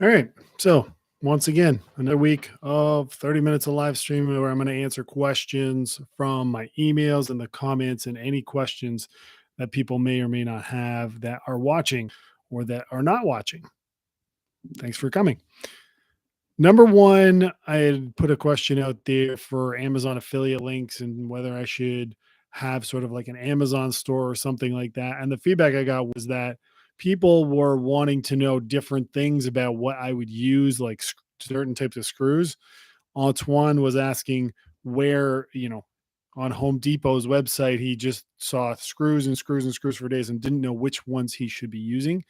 All right. So, once again, another week of 30 minutes of live streaming where I'm going to answer questions from my emails and the comments and any questions that people may or may not have that are watching or that are not watching. Thanks for coming. Number one, I had put a question out there for Amazon affiliate links and whether I should have sort of like an Amazon store or something like that. And the feedback I got was that people were wanting to know different things about what I would use, like certain types of screws. Antoine was asking where, on Home Depot's website, he just saw screws and screws and screws for days and didn't know which ones he should be using.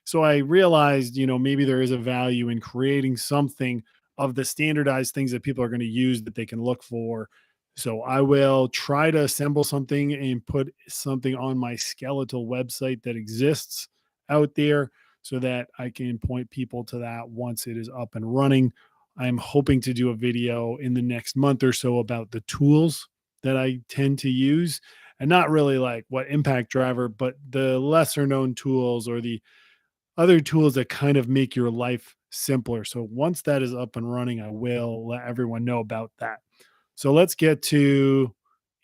So I realized, maybe there is a value in creating something of the standardized things that people are going to use that they can look for. So I will try to assemble something and put something on my skeletal website that exists out there so that I can point people to that once it is up and running. I'm hoping to do a video in the next month or so about the tools that I tend to use, and not really like what impact driver, but the lesser known tools or the other tools that kind of make your life simpler. So once that is up and running, I will let everyone know about that. So let's get to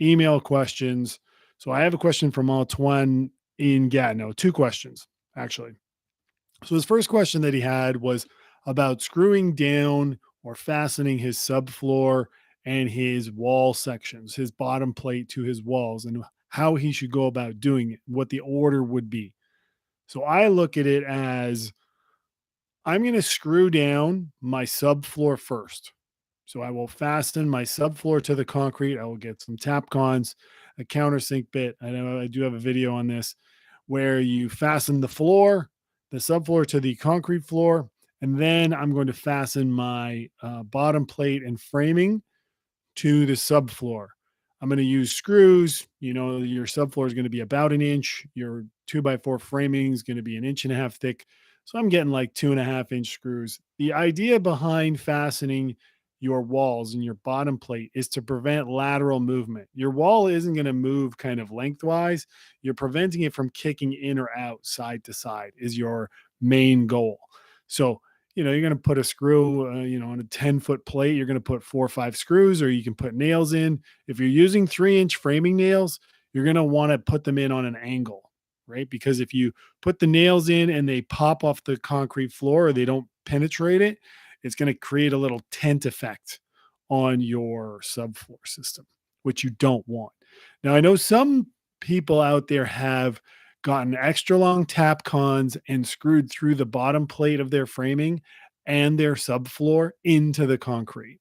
email questions. So I have a question from Antoine in Gatineau, two questions actually. So his first question that he had was about screwing down or fastening his subfloor and his wall sections, his bottom plate to his walls, and how he should go about doing it, what the order would be. So I look at it as I'm going to screw down my subfloor first. So I will fasten my subfloor to the concrete. I will get some Tapcons, a countersink bit. I know I do have a video on this where you fasten the floor, the subfloor to the concrete floor, and then I'm going to fasten my bottom plate and framing to the subfloor. I'm going to use screws. Your subfloor is going to be about an inch. Your 2x4 framing is going to be an inch and a half thick. So I'm getting like 2.5 inch screws. The idea behind fastening your walls and your bottom plate is to prevent lateral movement. Your wall isn't going to move kind of lengthwise. You're preventing it from kicking in or out side to side is your main goal. So you're going to put a screw, on a 10-foot plate, you're going to put 4 or 5 screws, or you can put nails in. If you're using 3-inch framing nails, you're going to want to put them in on an angle, right? Because if you put the nails in and they pop off the concrete floor or they don't penetrate it, it's going to create a little tent effect on your subfloor system, which you don't want. Now, I know some people out there have gotten extra long Tapcons and screwed through the bottom plate of their framing and their subfloor into the concrete.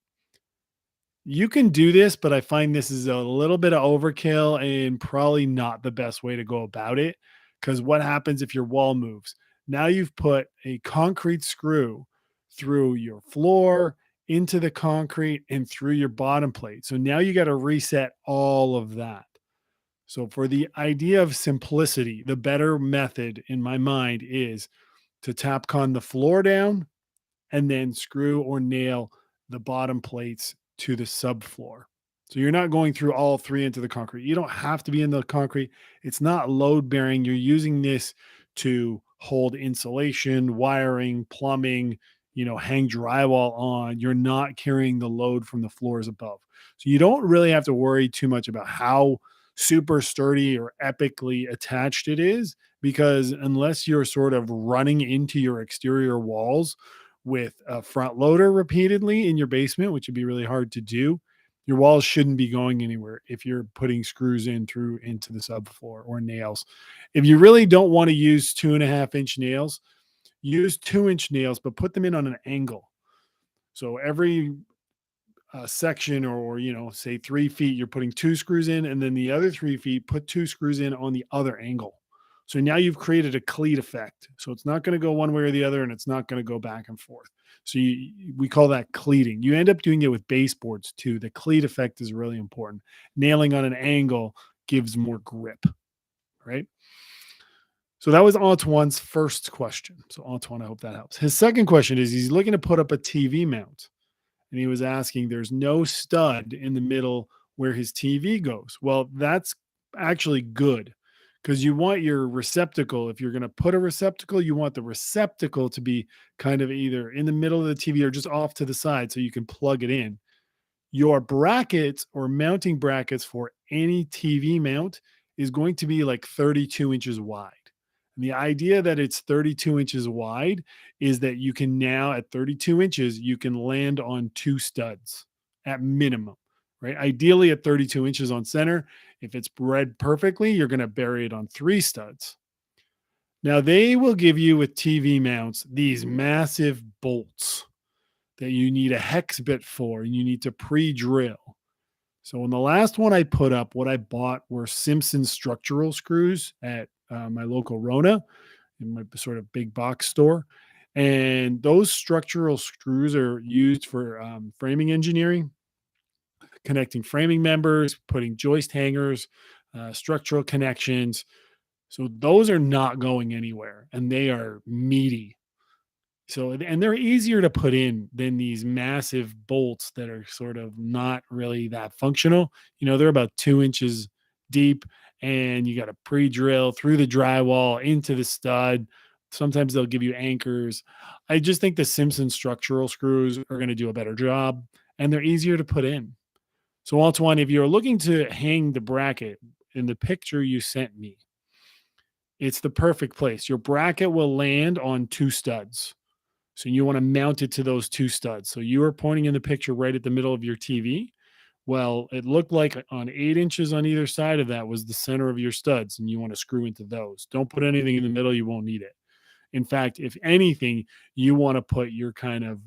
You can do this, but I find this is a little bit of overkill and probably not the best way to go about it. Because what happens if your wall moves? Now you've put a concrete screw through your floor, into the concrete, and through your bottom plate. So now you got to reset all of that. So, for the idea of simplicity, the better method in my mind is to Tapcon the floor down and then screw or nail the bottom plates to the subfloor. So you're not going through all 3 into the concrete. You don't have to be in the concrete. It's not load bearing. You're using this to hold insulation, wiring, plumbing, hang drywall on. You're not carrying the load from the floors above. So you don't really have to worry too much about how super sturdy or epically attached it is, because unless you're sort of running into your exterior walls with a front loader repeatedly in your basement, which would be really hard to do, your walls shouldn't be going anywhere if you're putting screws in through into the subfloor or nails. If you really don't want to use 2.5-inch nails, use 2-inch nails, but put them in on an angle. So every section, or say 3 feet, you're putting 2 screws in, and then the other 3 feet, put 2 screws in on the other angle. So now you've created a cleat effect. So it's not going to go one way or the other, and it's not going to go back and forth. So we call that cleating. You end up doing it with baseboards too. The cleat effect is really important. Nailing on an angle gives more grip, right? So that was Antoine's first question. So Antoine, I hope that helps. His second question is he's looking to put up a TV mount. And he was asking, there's no stud in the middle where his TV goes. Well, that's actually good, because you want your receptacle. If you're going to put a receptacle, you want the receptacle to be kind of either in the middle of the TV or just off to the side so you can plug it in. Your brackets or mounting brackets for any TV mount is going to be like 32 inches wide. And the idea that it's 32 inches wide is that you can now, at 32 inches, you can land on two studs at minimum, right? Ideally, at 32 inches on center, if it's bred perfectly, you're going to bury it on three studs. Now, they will give you with TV mounts these massive bolts that you need a hex bit for and you need to pre-drill. So in the last one I put up, what I bought were Simpson structural screws at my local Rona in my sort of big box store. And those structural screws are used for framing engineering, connecting framing members, putting joist hangers, structural connections. So those are not going anywhere and they are meaty. So, and they're easier to put in than these massive bolts that are sort of not really that functional. They're about 2 inches deep and you got to pre drill through the drywall into the stud. Sometimes they'll give you anchors. I just think the Simpson structural screws are going to do a better job and they're easier to put in. So, Antoine, if you're looking to hang the bracket in the picture you sent me, it's the perfect place. Your bracket will land on two studs. So you want to mount it to those two studs. So you are pointing in the picture right at the middle of your TV. Well, it looked like on 8 inches on either side of that was the center of your studs, and you want to screw into those. Don't put anything in the middle. You won't need it. In fact, if anything, you want to put your kind of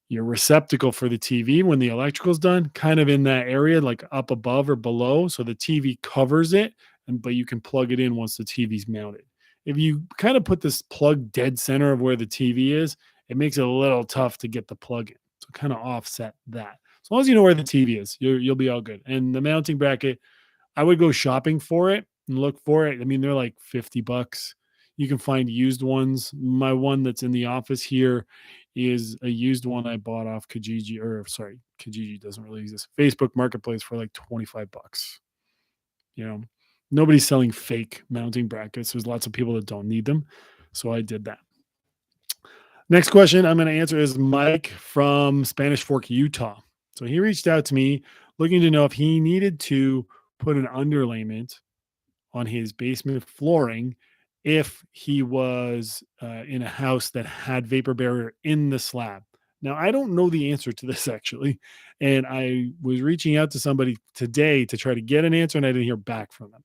your receptacle for the TV when the electrical's done, kind of in that area, like up above or below. So the TV covers it, but you can plug it in once the TV's mounted. If you kind of put this plug dead center of where the TV is, it makes it a little tough to get the plug in. So kind of offset that. As long as you know where the TV is, you'll be all good. And the mounting bracket, I would go shopping for it and look for it. I mean, they're like $50. You can find used ones. My one that's in the office here is a used one I bought off Kijiji, or sorry, Kijiji doesn't really exist. Facebook Marketplace for like $25. You know, nobody's selling fake mounting brackets. There's lots of people that don't need them. So I did that. Next question I'm going to answer is Mike from Spanish Fork, Utah. So he reached out to me looking to know if he needed to put an underlayment on his basement flooring if he was in a house that had vapor barrier in the slab. Now, I don't know the answer to this actually. And I was reaching out to somebody today to try to get an answer and I didn't hear back from them.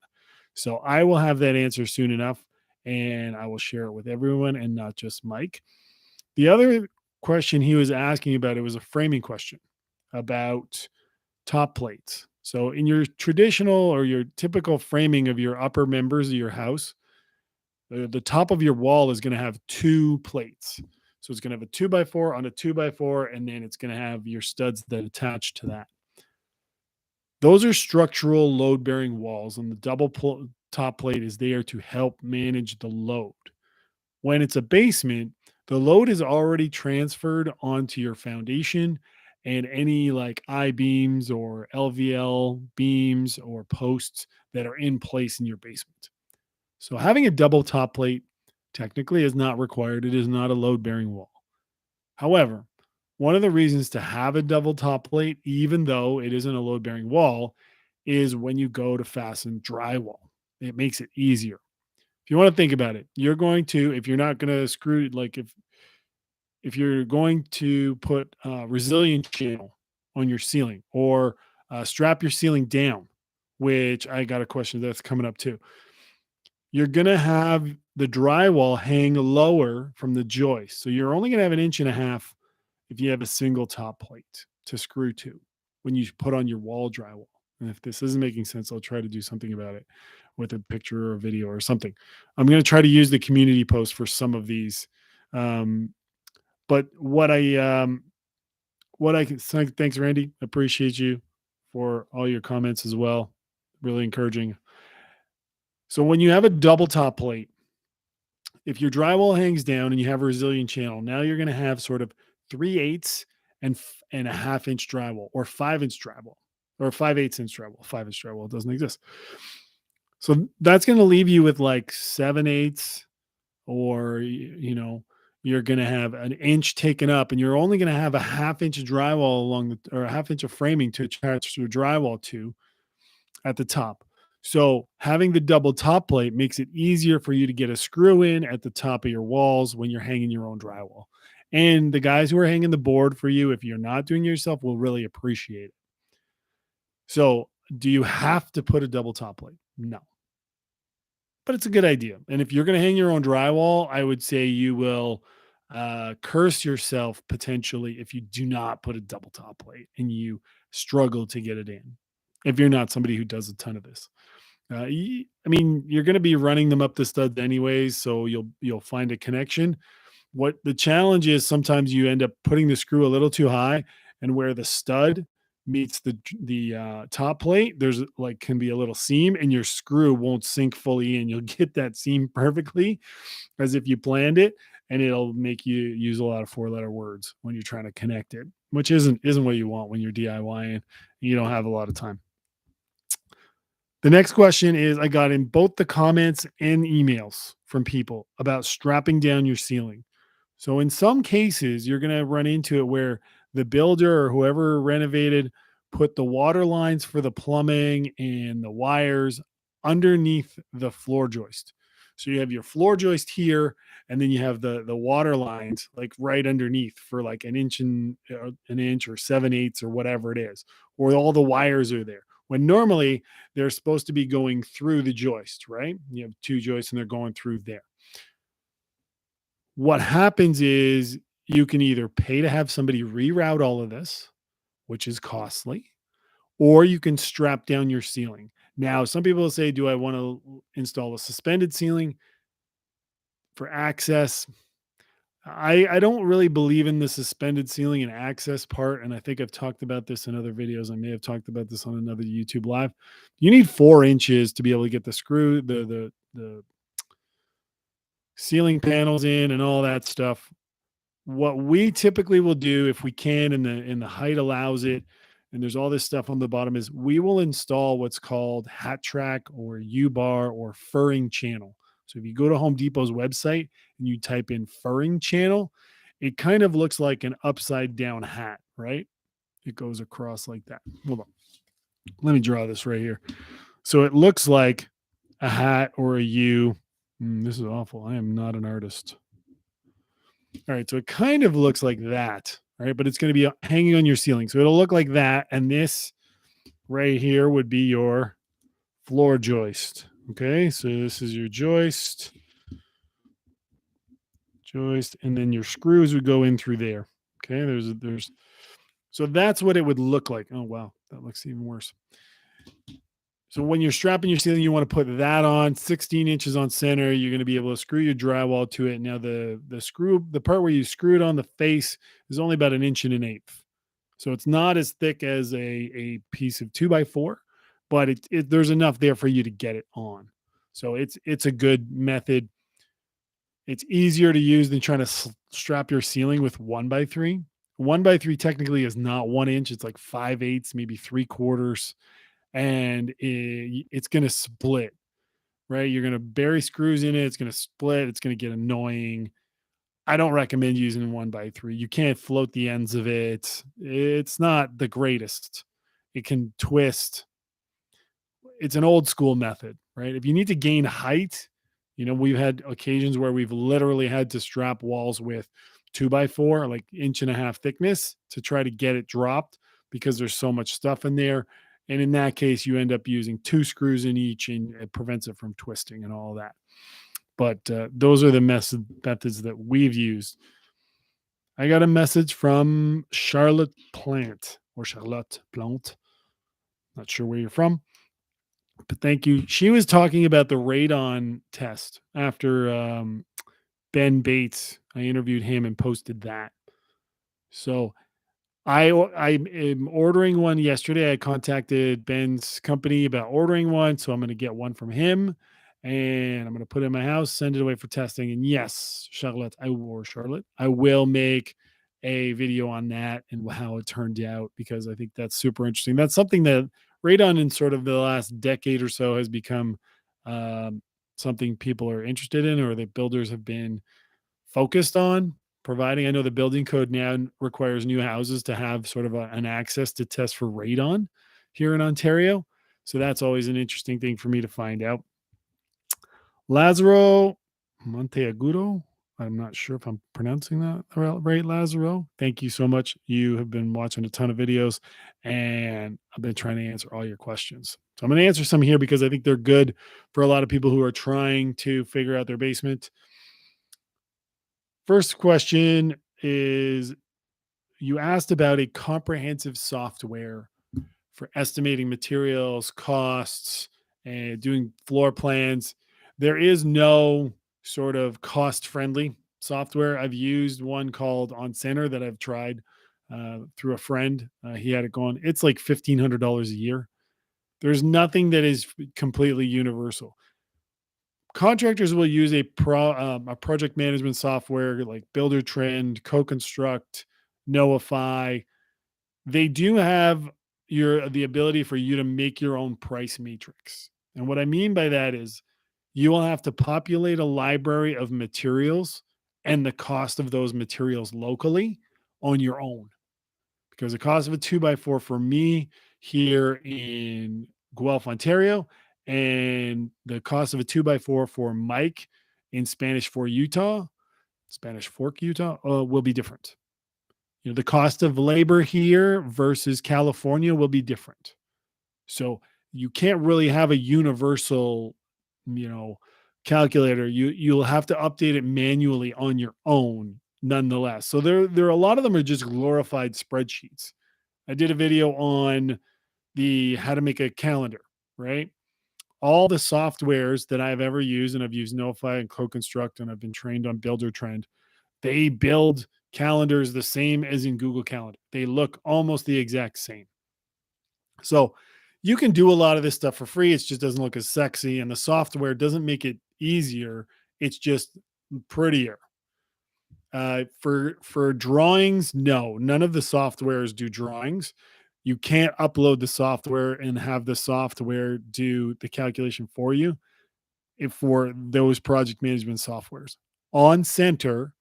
So I will have that answer soon enough and I will share it with everyone and not just Mike. The other question he was asking about, it was a framing question about top plates. So in your traditional or your typical framing of your upper members of your house, the top of your wall is going to have two plates. So it's going to have a 2x4 on a 2x4, and then it's going to have your studs that attach to that. Those are structural load bearing walls, and the top plate is there to help manage the load. When it's a basement, the load is already transferred onto your foundation and any like I beams or LVL beams or posts that are in place in your basement. So having a double top plate technically is not required. It is not a load bearing wall. However, one of the reasons to have a double top plate, even though it isn't a load bearing wall, is when you go to fasten drywall. It makes it easier. If you want to think about it, you're going to, if you're not going to screw, like if you're going to put a resilient channel on your ceiling or strap your ceiling down, which I got a question that's coming up too. You're going to have the drywall hang lower from the joist. So you're only going to have 1.5 inches if you have a single top plate to screw to when you put on your wall drywall. And if this isn't making sense, I'll try to do something about it with a picture or a video or something. I'm going to try to use the community post for some of these. But what I can thanks, Randy. Appreciate you for all your comments as well. Really encouraging. So when you have a double top plate, if your drywall hangs down and you have a resilient channel, now you're going to have sort of 3/8 and a half inch drywall or 5-inch drywall or 5/8 inch drywall. 5-inch drywall doesn't exist. So that's going to leave you with like 7/8, or, you're going to have an inch taken up, and you're only going to have a half inch of drywall or a half inch of framing to attach to a drywall to at the top. So having the double top plate makes it easier for you to get a screw in at the top of your walls when you're hanging your own drywall. And the guys who are hanging the board for you, if you're not doing it yourself, will really appreciate it. So, do you have to put a double top plate? No, but it's a good idea. And if you're going to hang your own drywall, I would say you will curse yourself potentially if you do not put a double top plate and you struggle to get it in. If you're not somebody who does a ton of this, I mean, you're going to be running them up the studs anyways, so you'll find a connection. What the challenge is, sometimes you end up putting the screw a little too high, and where the stud meets the top plate, there's like can be a little seam, and your screw won't sink fully in. You'll get that seam perfectly as if you planned it, and it'll make you use a lot of four-letter words when you're trying to connect it, which isn't what you want when you're DIYing and you don't have a lot of time. The next question is, I got in both the comments and emails from people about strapping down your ceiling. So in some cases, you're going to run into it where the builder or whoever renovated put the water lines for the plumbing and the wires underneath the floor joist. So you have your floor joist here, and then you have the water lines like right underneath for like an inch or 7/8 or whatever it is, or all the wires are there. When normally they're supposed to be going through the joist, right? You have two joists and they're going through there. What happens is you can either pay to have somebody reroute all of this, which is costly, or you can strap down your ceiling. Now, some people will say, do I want to install a suspended ceiling for access? I don't really believe in the suspended ceiling and access part. And I think I've talked about this in other videos. I may have talked about this on another YouTube live. You need 4 inches to be able to get the screw, the ceiling panels in and all that stuff. What we typically will do, if we can, and the height allows it, and there's all this stuff on the bottom, is we will install what's called hat track or U-bar or furring channel. So if you go to Home Depot's website and you type in furring channel, it kind of looks like an upside down hat, right? It goes across like that. Hold on. Let me draw this right here. So it looks like a hat or a U. This is awful. I am not an artist. All right, so it kind of looks like that, right? But it's going to be hanging on your ceiling. So it'll look like that. And this right here would be your floor joist. Okay, so this is your joist, and then your screws would go in through there. Okay, so that's what it would look like. Oh, wow, that looks even worse. So when you're strapping your ceiling, you want to put that on 16 inches on center. You're going to be able to screw your drywall to it. Now the part where you screw it on the face is only about 1.125 inches. So it's not as thick as a piece of 2x4, but there's enough there for you to get it on. So it's a good method. It's easier to use than trying to strap your ceiling with 1x3. 1x3 technically is not 1 inch. It's like 5/8, maybe 3/4, and it's going to split, right? You're going to bury screws in it. It's going to split. It's going to get annoying. I don't recommend using 1x3. You can't float the ends of it. It's not the greatest. It can twist. It's an old school method, right? If you need to gain height, we've had occasions where we've literally had to strap walls with 2x4, like 1.5 inch thickness, to try to get it dropped because there's so much stuff in there. And in that case, you end up using 2 screws in each, and it prevents it from twisting and all that. But those are the methods that we've used. I got a message from Charlotte Plant. Not sure where you're from, but thank you. She was talking about the radon test after Ben Bates. I interviewed him and posted that. So I am ordering one yesterday. I contacted Ben's company about ordering one, so I'm going to get one from him, and I'm going to put it in my house, send it away for testing. And yes, Charlotte, I will make a video on that and how it turned out, because I think that's super interesting. That's something that radon in sort of the last decade or so has become um, something people are interested in or that builders have been focused on providing. I know the building code now requires new houses to have sort of an access to test for radon here in Ontario. So that's always an interesting thing for me to find out. Lazaro Monteagudo. I'm not sure if I'm pronouncing that right, Lazaro. Thank you so much. You have been watching a ton of videos and I've been trying to answer all your questions. So I'm going to answer some here because I think they're good for a lot of people who are trying to figure out their basement. First question is, you asked about a comprehensive software for estimating materials, costs, and doing floor plans. There is no sort of cost friendly software. I've used one called On Center that I've tried through a friend. He had it going. It's like $1,500 a year. There's nothing that is completely universal. Contractors will use a project management software like Builder Trend, Co-Construct, Notify. They do have the ability for you to make your own price matrix. And what I mean by that is you will have to populate a library of materials and the cost of those materials locally on your own. Because the cost of a 2x4 for me here in Guelph, Ontario, and the cost of a 2x4 for Mike in Spanish Fork, Utah, will be different. You know, the cost of labor here versus California will be different. So you can't really have a universal, you know, calculator. You'll have to update it manually on your own nonetheless. So there are a lot of them are just glorified spreadsheets. I did a video on the how to make a calendar, right? All the softwares that I've ever used, and I've used Notify and Co-Construct, and I've been trained on Builder Trend. They build calendars the same as in Google Calendar. They look almost the exact same. So you can do a lot of this stuff for free. It just doesn't look as sexy, and the software doesn't make it easier. It's just prettier. For drawings, no, none of the softwares do drawings. You can't upload the software and have the software do the calculation for you if for those project management softwares. On Center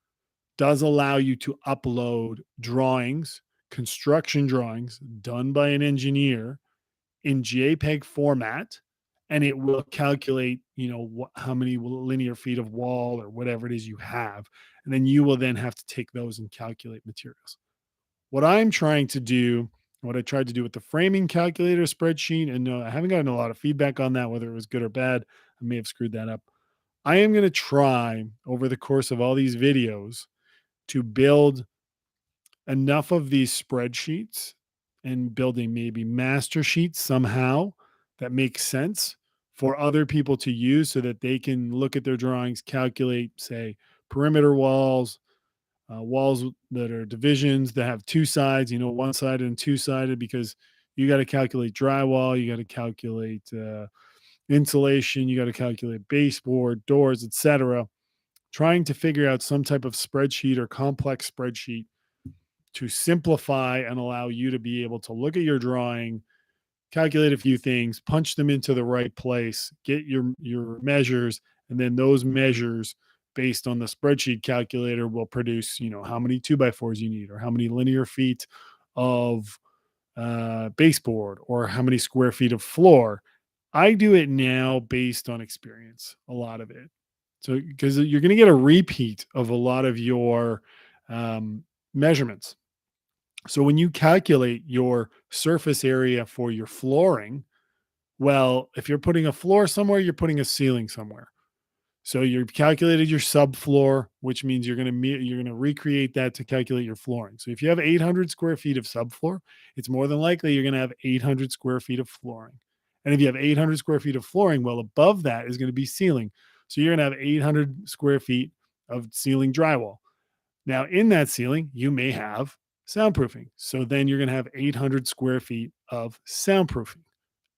does allow you to upload drawings, construction drawings done by an engineer in JPEG format, and it will calculate, you know, how many linear feet of wall or whatever it is you have, and then you will then have to take those and calculate materials. What I'm trying to do, what I tried to do with the framing calculator spreadsheet, and I haven't gotten a lot of feedback on that, whether it was good or bad. I may have screwed that up. I am going to try over the course of all these videos to build enough of these spreadsheets and building maybe master sheets somehow that makes sense for other people to use so that they can look at their drawings, calculate, say, perimeter walls, walls that are divisions that have two sides, you know, one sided and two sided, because you got to calculate drywall, you got to calculate insulation, you got to calculate baseboard, doors, etc. Trying to figure out some type of spreadsheet or complex spreadsheet to simplify and allow you to be able to look at your drawing, calculate a few things, punch them into the right place, get your measures, and then those measures based on the spreadsheet calculator will produce, you know, how many 2x4s you need or how many linear feet of baseboard or how many square feet of floor. I do it now based on experience, a lot of it. So because you're going to get a repeat of a lot of your measurements. So when you calculate your surface area for your flooring, well, if you're putting a floor somewhere, you're putting a ceiling somewhere. So you've calculated your subfloor, which means you're going to recreate that to calculate your flooring. So if you have 800 square feet of subfloor, it's more than likely you're going to have 800 square feet of flooring. And if you have 800 square feet of flooring, well, above that is going to be ceiling. So you're going to have 800 square feet of ceiling drywall. Now, in that ceiling, you may have soundproofing. So then you're going to have 800 square feet of soundproofing.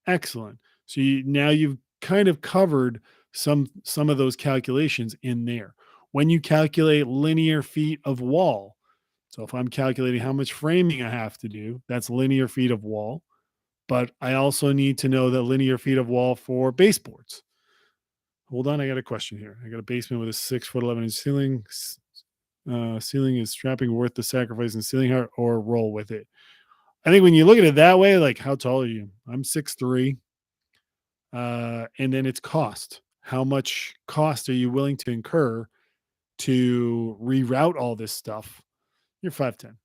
Excellent. So now you've kind of covered some of those calculations in there. When you calculate linear feet of wall, so if I'm calculating how much framing I have to do, that's linear feet of wall. But I also need to know the linear feet of wall for baseboards. Hold on, I got a question here. I got a basement with a 6 foot 11 inch ceiling. Ceiling is strapping worth the sacrifice in ceiling height or roll with it. I think when you look at it that way, like how tall are you? I'm 6'3". And then it's cost. How much cost are you willing to incur to reroute all this stuff? You're 5'10".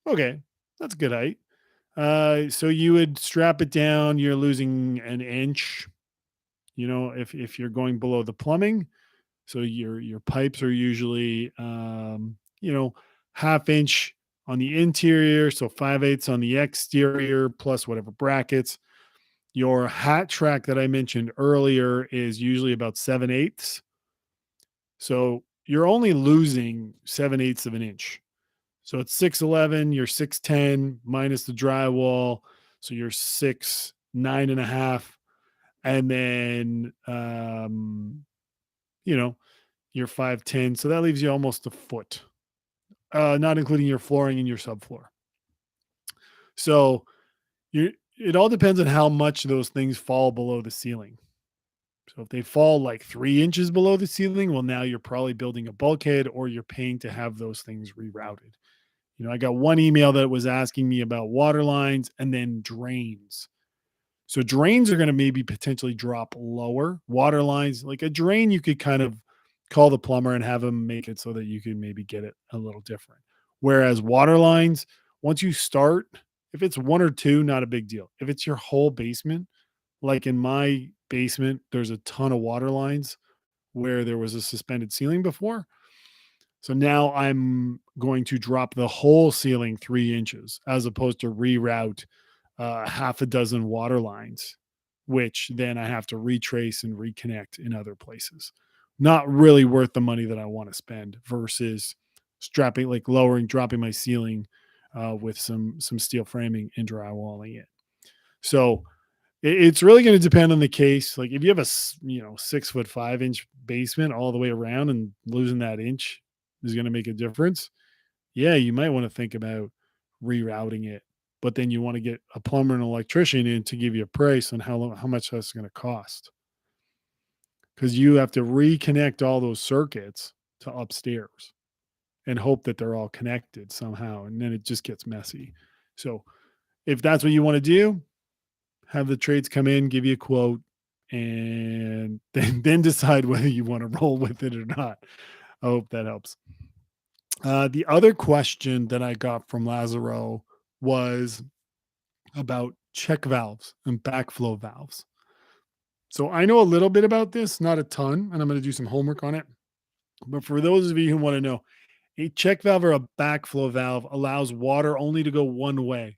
Okay, that's a good height. So you would strap it down. You're losing an inch. If you're going below the plumbing, so your pipes are usually half inch on the interior, so 5/8 on the exterior, plus whatever brackets. Your hat track that I mentioned earlier is usually about 7/8. So you're only losing 7/8 of an inch. So it's 6'11, you're 6'10 minus the drywall. So you're 6'9.5. And then, you know, you're 5'10. So that leaves you almost a foot, not including your flooring and your subfloor. So it all depends on how much those things fall below the ceiling. So if they fall like 3 inches below the ceiling, well, now you're probably building a bulkhead or you're paying to have those things rerouted. I got one email that was asking me about water lines and then drains. So drains are going to maybe potentially drop lower. Water lines, like a drain, you could kind of call the plumber and have him make it so that you can maybe get it a little different. Whereas water lines, once you start, if it's one or two, not a big deal. If it's your whole basement, like in my basement, there's a ton of water lines where there was a suspended ceiling before. So now I'm going to drop the whole ceiling 3 inches as opposed to reroute half a dozen water lines, which then I have to retrace and reconnect in other places. Not really worth the money that I want to spend versus strapping, like dropping my ceiling with some steel framing and drywalling it. So it's really going to depend on the case. Like if you have a 6'5" basement all the way around and losing that inch is going to make a difference. Yeah, you might want to think about rerouting it, but then you want to get a plumber and electrician in to give you a price on how much that's going to cost, because you have to reconnect all those circuits to upstairs and hope that they're all connected somehow, and then it just gets messy. So if that's what you want to do, have the trades come in, give you a quote, and then decide whether you want to roll with it or not. I hope that helps. The other question that I got from Lazaro was about check valves and backflow valves. So I know a little bit about this, not a ton, and I'm going to do some homework on it. But for those of you who want to know, a check valve or a backflow valve allows water only to go one way.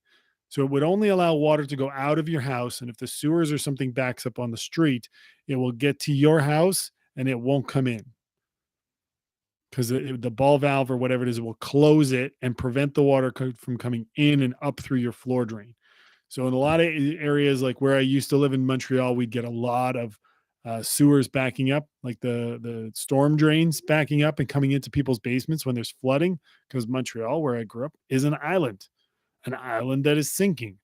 So it would only allow water to go out of your house. And if the sewers or something backs up on the street, it will get to your house and it won't come in, because the ball valve or whatever it is, it will close it and prevent the water from coming in and up through your floor drain. So in a lot of areas, like where I used to live in Montreal, we'd get a lot of sewers backing up, like the storm drains backing up and coming into people's basements when there's flooding, because Montreal, where I grew up, is an island that is sinking.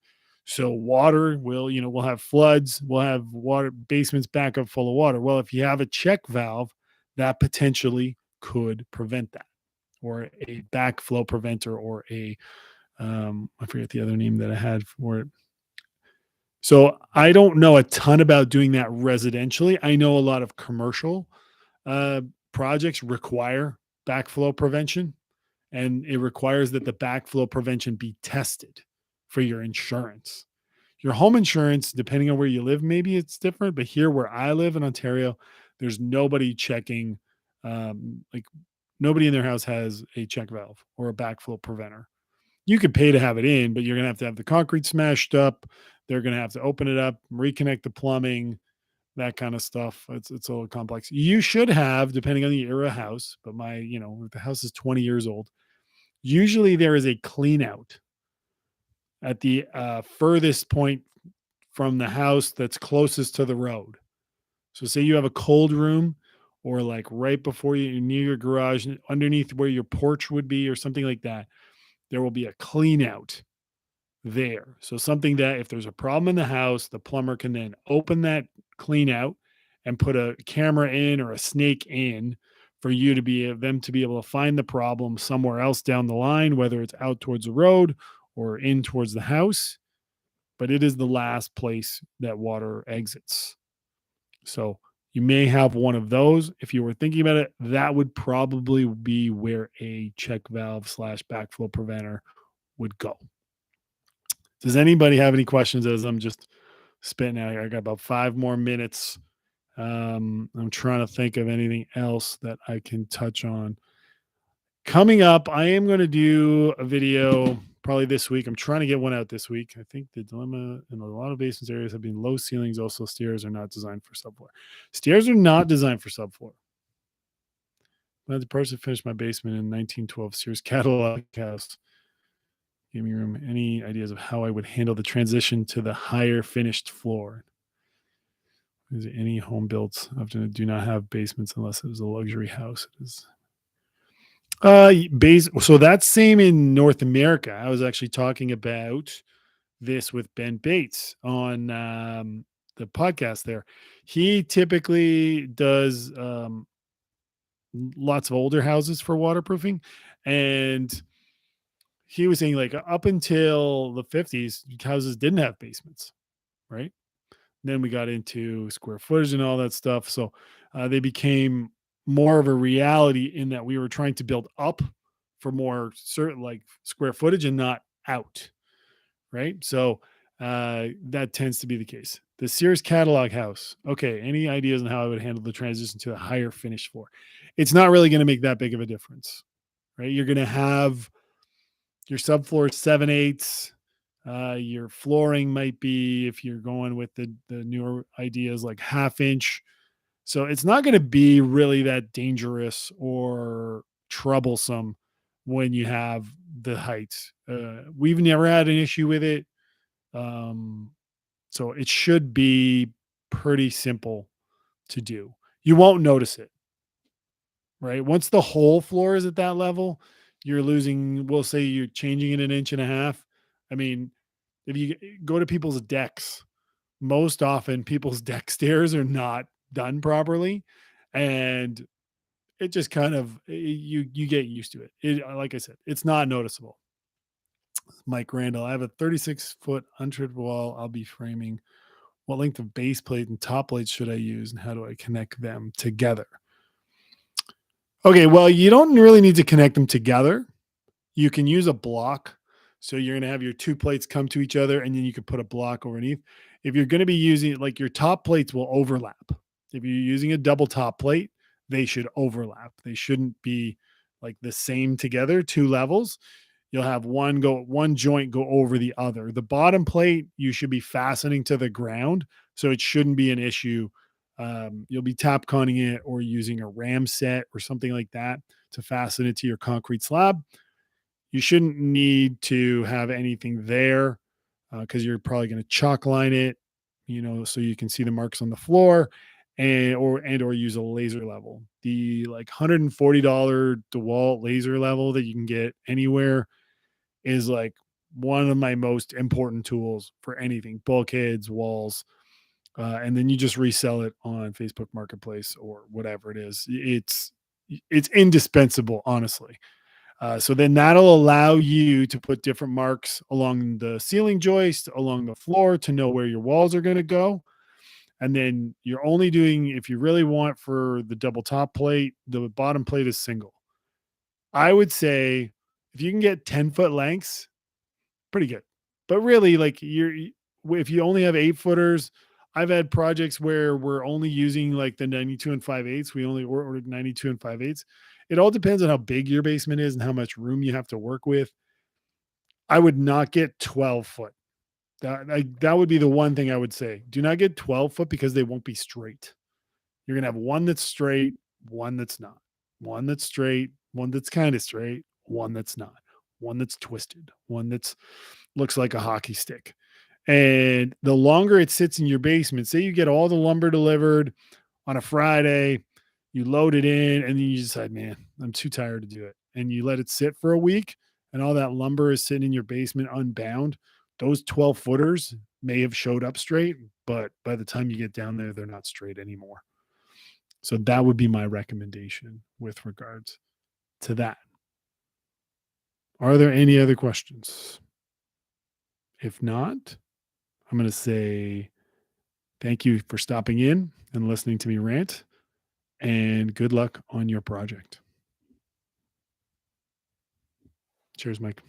So water we'll have floods, we'll have water basements back up full of water. Well, if you have a check valve, that potentially could prevent that, or a backflow preventer, or a I forget the other name that I had for it. So I don't know a ton about doing that residentially. I know a lot of commercial uh, projects require backflow prevention, and it requires that the backflow prevention be tested for your insurance. Your home insurance, depending on where you live, maybe it's different. But here, where I live in Ontario, there's nobody checking. Like nobody in their house has a check valve or a backflow preventer. You could pay to have it in, but you're going to have the concrete smashed up. They're going to have to open it up, reconnect the plumbing, that kind of stuff. It's a little complex. You should have, depending on the era house, but if the house is 20 years old, usually there is a clean out at the furthest point from the house that's closest to the road. So say you have a cold room, or like right before you near your garage, underneath where your porch would be or something like that, there will be a clean out there. So something that if there's a problem in the house, the plumber can then open that clean out and put a camera in or a snake in for you to be them to be able to find the problem somewhere else down the line, whether it's out towards the road or in towards the house. But it is the last place that water exits. So you may have one of those. If you were thinking about it, that would probably be where a check valve slash backflow preventer would go. Does anybody have any questions as I'm just spitting out here? I got about 5 more minutes. I'm trying to think of anything else that I can touch on. Coming up, I am going to do a video probably this week. I'm trying to get one out this week. I think the dilemma in a lot of basement areas have been low ceilings. Also, stairs are not designed for subfloor. Stairs are not designed for subfloor. I had the person finish my basement in 1912 Sears catalog house. Gaming room. Any ideas of how I would handle the transition to the higher finished floor? Is there any home builds often do not have basements unless it is a luxury house? It is. So that's same in North America. I was actually talking about this with Ben Bates on the podcast there. He typically does lots of older houses for waterproofing. And he was saying like up until the 50s, houses didn't have basements, right? Then we got into square footage and all that stuff. So they became more of a reality in that we were trying to build up for more certain like square footage and not out. Right. So that tends to be the case. The Sears catalog house. Okay. Any ideas on how I would handle the transition to a higher finish floor? It's not really going to make that big of a difference. Right. You're going to have your subfloor 7/8. Your flooring might be, if you're going with the newer ideas, like 1/2 inch. So it's not going to be really that dangerous or troublesome when you have the heights. We've never had an issue with it. Um, so it should be pretty simple to do. You won't notice it, right? Once the whole floor is at that level, you're losing, we'll say you're changing it 1.5 inches. I mean, if you go to people's decks, most often people's deck stairs are not done properly, and it just kind of you get used to it. Like I said, it's not noticeable. Mike Randall, I have a 36-foot untreated wall I'll be framing. What length of base plate and top plate should I use, and how do I connect them together? Okay, well, you don't really need to connect them together. You can use a block. So you're going to have your two plates come to each other, and then you can put a block underneath. If you're going to be using, like, your top plates will overlap. If you're using a double top plate, they should overlap. They shouldn't be like the same together, two levels. You'll have one joint go over the other. The bottom plate you should be fastening to the ground, so it shouldn't be an issue. You'll be tap conning it or using a ram set or something like that to fasten it to your concrete slab. You shouldn't need to have anything there because you're probably going to chalk line it, so you can see the marks on the floor, or use a laser level. The like $140 DeWalt laser level that you can get anywhere is like one of my most important tools for anything, bulkheads, walls, and then you just resell it on Facebook Marketplace or whatever it is. It's indispensable, honestly. So then that'll allow you to put different marks along the ceiling joist, along the floor, to know where your walls are going to go. And then you're only doing, if you really want for the double top plate, the bottom plate is single. I would say if you can get 10-foot lengths, pretty good. But really, like, if you only have 8-footers, I've had projects where we're only using like the 92 and 5/8. We only ordered 92 and 5/8. It all depends on how big your basement is and how much room you have to work with. I would not get 12-foot. That would be the one thing I would say. Do not get 12-foot because they won't be straight. You're going to have one that's straight, one that's not, one that's straight, one that's kind of straight, one that's not, one that's twisted, one that's looks like a hockey stick. And the longer it sits in your basement, say you get all the lumber delivered on a Friday, you load it in, and then you decide, man, I'm too tired to do it. And you let it sit for a week, and all that lumber is sitting in your basement unbound. Those 12-footers may have showed up straight, but by the time you get down there, they're not straight anymore. So that would be my recommendation with regards to that. Are there any other questions? If not, I'm going to say thank you for stopping in and listening to me rant, and good luck on your project. Cheers, Mike.